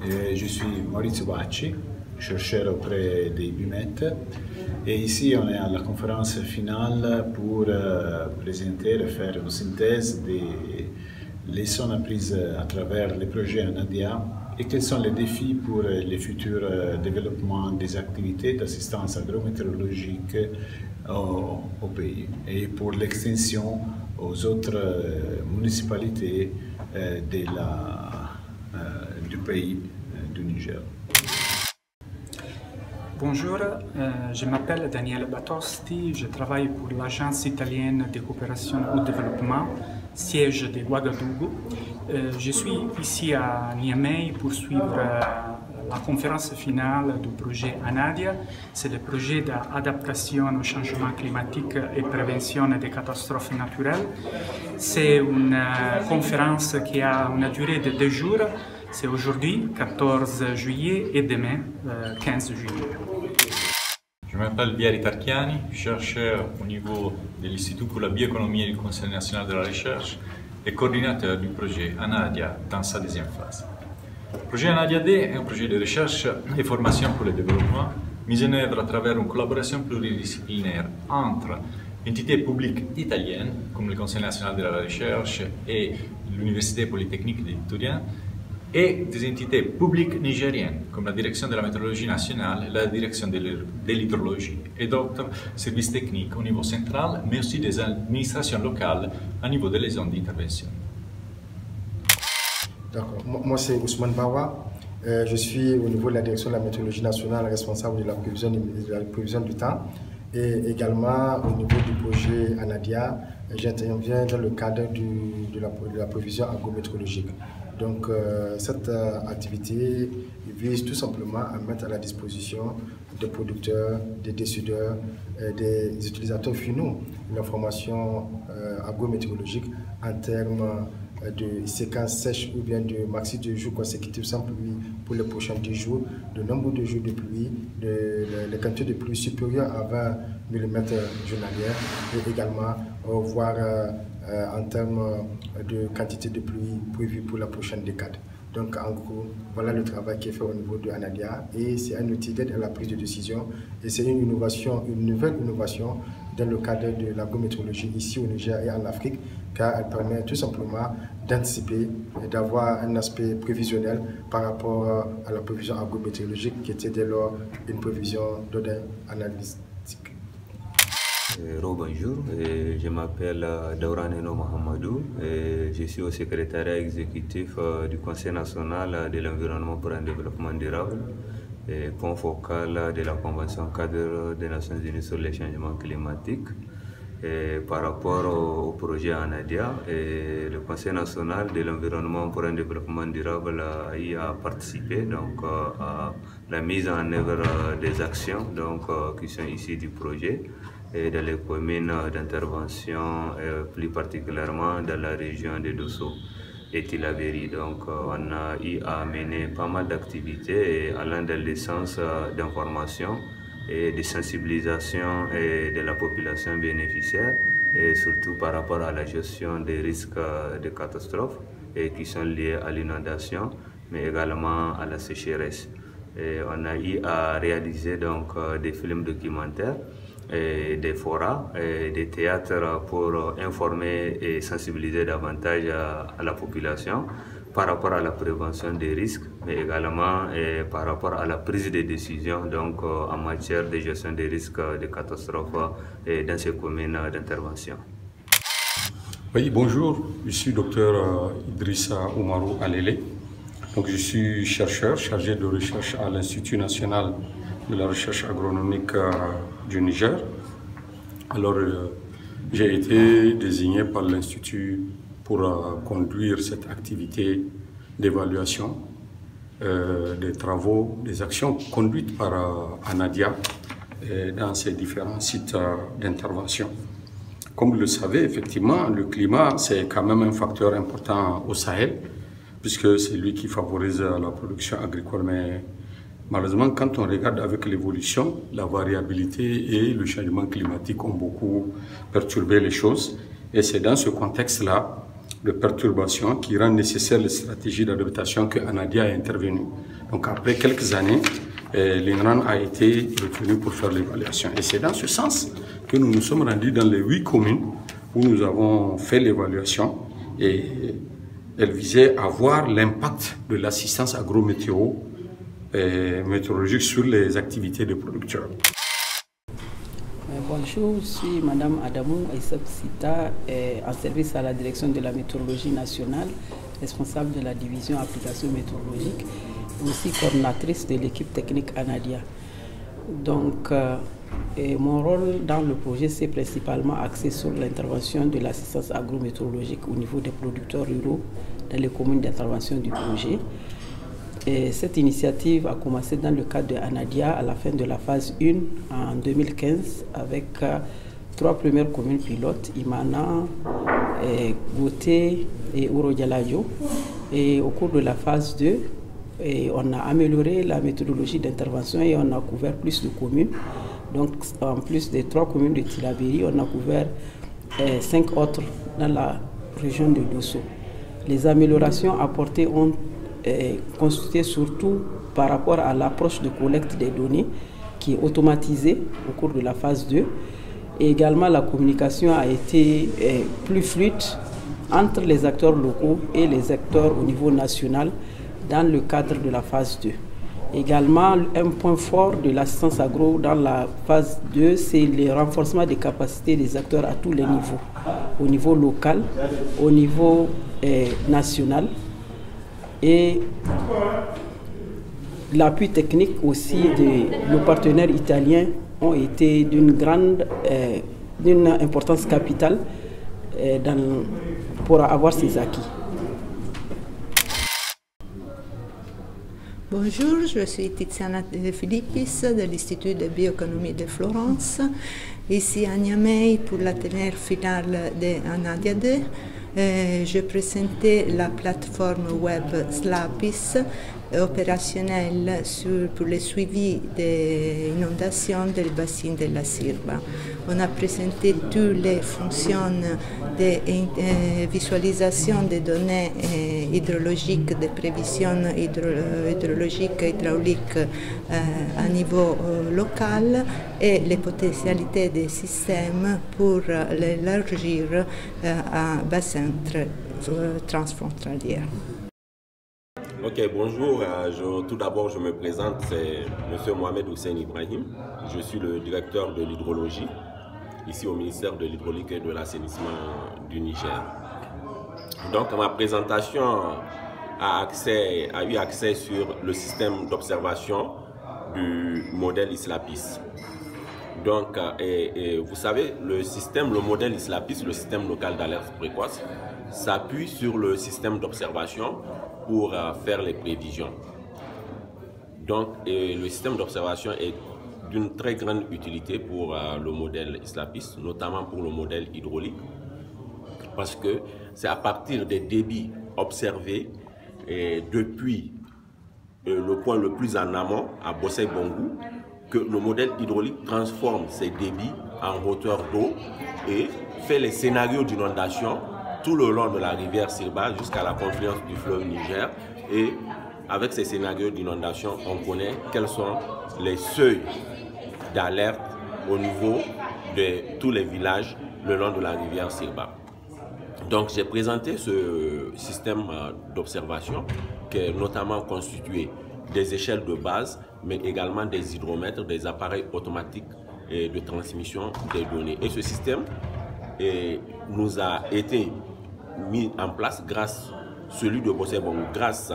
Je suis Maurizio Bacci, chercheur auprès des BIMET, et ici on est à la conférence finale pour présenter et faire une synthèse des leçons apprises à travers les projets ANADIA et quels sont les défis pour le futur développement des activités d'assistance agrométéorologique au pays et pour l'extension aux autres municipalités du pays du Niger. Bonjour, je m'appelle Daniele Batosti, je travaille pour l'Agence italienne de coopération au développement, siège de Ouagadougou. Je suis ici à Niamey pour suivre la conférence finale du projet ANADIA. C'est le projet d'adaptation au changement climatique et prévention des catastrophes naturelles. C'est une conférence qui a une durée de 2 jours. C'est aujourd'hui, 14 juillet, et demain, 15 juillet. Je m'appelle Biari Tarchiani, chercheur au niveau de l'Institut pour la bioéconomie du Conseil national de la recherche et coordinateur du projet ANADIA dans sa deuxième phase. Le projet ANADIA-D est un projet de recherche et formation pour le développement mis en œuvre à travers une collaboration pluridisciplinaire entre entités publiques italiennes comme le Conseil national de la recherche et l'Université polytechnique de Turin et des entités publiques nigériennes comme la Direction de la météorologie nationale, la Direction de l'hydrologie et d'autres services techniques au niveau central, mais aussi des administrations locales au niveau des zones d'intervention. D'accord. Moi, c'est Ousmane Bawa. Je suis au niveau de la Direction de la météorologie nationale responsable de la prévision du temps. Et également au niveau du projet ANADIA, j'interviens dans le cadre de la prévision agrométéorologique. Donc cette activité vise tout simplement à mettre à la disposition des producteurs, des décideurs, des utilisateurs finaux l'information agrométéorologique en termes de séquences sèches ou bien de maxi de jours consécutifs sans pluie pour les prochains 10 jours, de nombre de jours de pluie, les quantités de pluie supérieures à 20 mm journalières et également voir en termes de quantité de pluie prévue pour la prochaine décade. Donc en gros, voilà le travail qui est fait au niveau de ANADIA et c'est un outil d'aide à la prise de décision et c'est une innovation, une nouvelle innovation dans le cadre de l'agrométéorologie ici au Niger et en Afrique car elle permet tout simplement d'anticiper et d'avoir un aspect prévisionnel par rapport à la prévision agrométéorologique qui était dès lors une prévision d'ordre analytique. Bonjour, je m'appelle Daouraneno Mohamedou et je suis au secrétariat exécutif du Conseil national de l'environnement pour un développement durable et point focal de la Convention cadre des Nations Unies sur les changements climatiques. Et par rapport au projet ANADIA, le Conseil national de l'environnement pour un développement durable y a participé donc, à la mise en œuvre des actions donc, qui sont issues du projet et dans les communes d'intervention, plus particulièrement dans la région de Dosso et Tilaberi. Donc on a eu à mener pas mal d'activités allant dans le sens d'information et de sensibilisation de la population bénéficiaire et surtout par rapport à la gestion des risques de catastrophes qui sont liés à l'inondation mais également à la sécheresse. Et on a eu à réaliser donc des films documentaires, des forats, des théâtres pour informer et sensibiliser davantage à la population par rapport à la prévention des risques, mais également par rapport à la prise de décision donc, en matière de gestion des risques de catastrophes dans ces communes d'intervention. Oui, bonjour, je suis docteur Idrissa Oumarou Alele. Donc, je suis chercheur chargé de recherche à l'Institut national de la recherche agronomique du Niger. Alors, j'ai été désigné par l'Institut pour conduire cette activité d'évaluation des travaux, des actions conduites par ANADIA dans ces différents sites d'intervention. Comme vous le savez, effectivement, le climat, c'est quand même un facteur important au Sahel, puisque c'est lui qui favorise la production agricole. Mais malheureusement, quand on regarde avec l'évolution, la variabilité et le changement climatique ont beaucoup perturbé les choses. Et c'est dans ce contexte-là de perturbations qui rendent nécessaire les stratégies d'adaptation que Anadia a intervenues. Donc après quelques années, l'INRAN a été retenu pour faire l'évaluation. Et c'est dans ce sens que nous nous sommes rendus dans les 8 communes où nous avons fait l'évaluation et elle visait à voir l'impact de l'assistance agrométéorologique sur les activités des producteurs. Bonjour, je suis Madame Adamou Aïssab Sita, en service à la direction de la météorologie nationale, responsable de la division application météorologique, et aussi coordinatrice de l'équipe technique Anadia. Donc, mon rôle dans le projet, c'est principalement axé sur l'intervention de l'assistance agrométéorologique au niveau des producteurs ruraux dans les communes d'intervention du projet. Et cette initiative a commencé dans le cadre de Anadia à la fin de la phase 1 en 2015 avec 3 premières communes pilotes, Imana, Goté et Ourodjalayo. Et au cours de la phase 2, on a amélioré la méthodologie d'intervention et on a couvert plus de communes. Donc en plus des 3 communes de Tillabéri, on a couvert 5 autres dans la région de Dosso. Les améliorations apportées ont constitué surtout par rapport à l'approche de collecte des données qui est automatisée au cours de la phase 2. Et également la communication a été plus fluide entre les acteurs locaux et les acteurs au niveau national dans le cadre de la phase 2. Également, un point fort de l'assistance agro dans la phase 2, c'est le renforcement des capacités des acteurs à tous les niveaux, au niveau local, au niveau national. Et l'appui technique aussi de nos partenaires italiens ont été d'une importance capitale pour avoir ces acquis. Bonjour, je suis Tiziana De Filippis de l'Institut de bioéconomie de Florence, ici à Niamey pour la dernière finale de Anadia 2. Je présentais la plateforme web Slapis opérationnelle pour le suivi des inondations du bassin de la Sirba. On a présenté toutes les fonctions de visualisation des données hydrologiques, de prévision hydrologique et hydraulique à niveau local et les potentialités des systèmes pour l'élargir à bassin transfrontalier. Ok, bonjour. Tout d'abord, je me présente, c'est M. Mohamed Hussein Ibrahim. Je suis le directeur de l'hydrologie, ici au ministère de l'Hydraulique et de l'Assainissement du Niger. Donc, ma présentation a eu accès sur le système d'observation du modèle ISLAPIS. Donc, vous savez, le modèle ISLAPIS, le système local d'alerte précoce, s'appuie sur le système d'observation pour faire les prévisions. Donc, le système d'observation est d'une très grande utilité pour le modèle ISLAPIS, notamment pour le modèle hydraulique, parce que c'est à partir des débits observés depuis le point le plus en amont, à Bossé-Bongou, que le modèle hydraulique transforme ces débits en hauteur d'eau et fait les scénarios d'inondation tout le long de la rivière Sirba jusqu'à la confluence du fleuve Niger. Et avec ces scénarios d'inondation, on connaît quels sont les seuils d'alerte au niveau de tous les villages le long de la rivière Sirba. Donc j'ai présenté ce système d'observation qui est notamment constitué des échelles de base, mais également des hydromètres, des appareils automatiques de transmission des données. Et ce système nous a été mis en place celui de Bossé-Bongou, grâce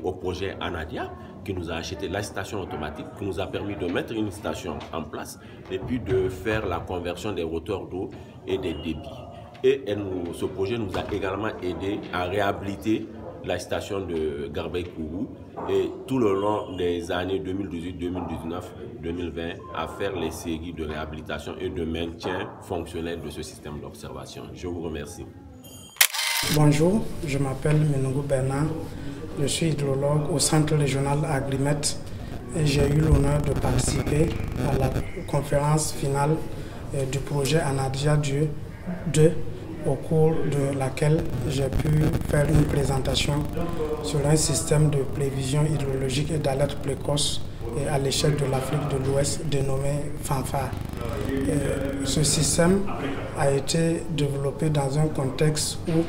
au projet Anadia, qui nous a acheté la station automatique, qui nous a permis de mettre une station en place et puis de faire la conversion des hauteurs d'eau et des débits. Et ce projet nous a également aidé à réhabiliter la station de Garbey-Kourou et tout le long des années 2018, 2019, 2020 à faire les séries de réhabilitation et de maintien fonctionnel de ce système d'observation. Je vous remercie. Bonjour, je m'appelle Menungu Bernard, je suis hydrologue au Centre régional Agrimet et j'ai eu l'honneur de participer à la conférence finale du projet Anadia 2 au cours de laquelle j'ai pu faire une présentation sur un système de prévision hydrologique et d'alerte précoce à l'échelle de l'Afrique de l'Ouest dénommé FANFAR. Ce système a été développé dans un contexte où,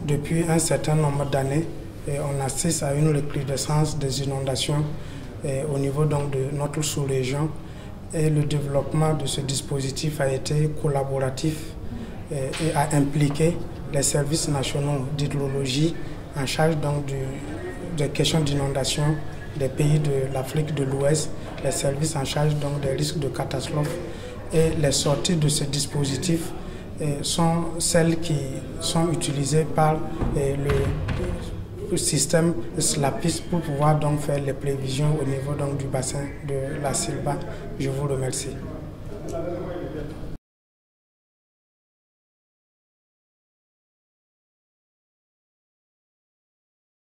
depuis un certain nombre d'années, on assiste à une recrudescence des inondations au niveau donc de notre sous-région. Et le développement de ce dispositif a été collaboratif et a impliqué les services nationaux d'hydrologie en charge donc des questions d'inondation des pays de l'Afrique de l'Ouest, les services en charge donc des risques de catastrophes. Et les sorties de ce dispositif sont celles qui sont utilisées par le système SLAPIS pour pouvoir donc faire les prévisions au niveau donc du bassin de la Silba. Je vous remercie.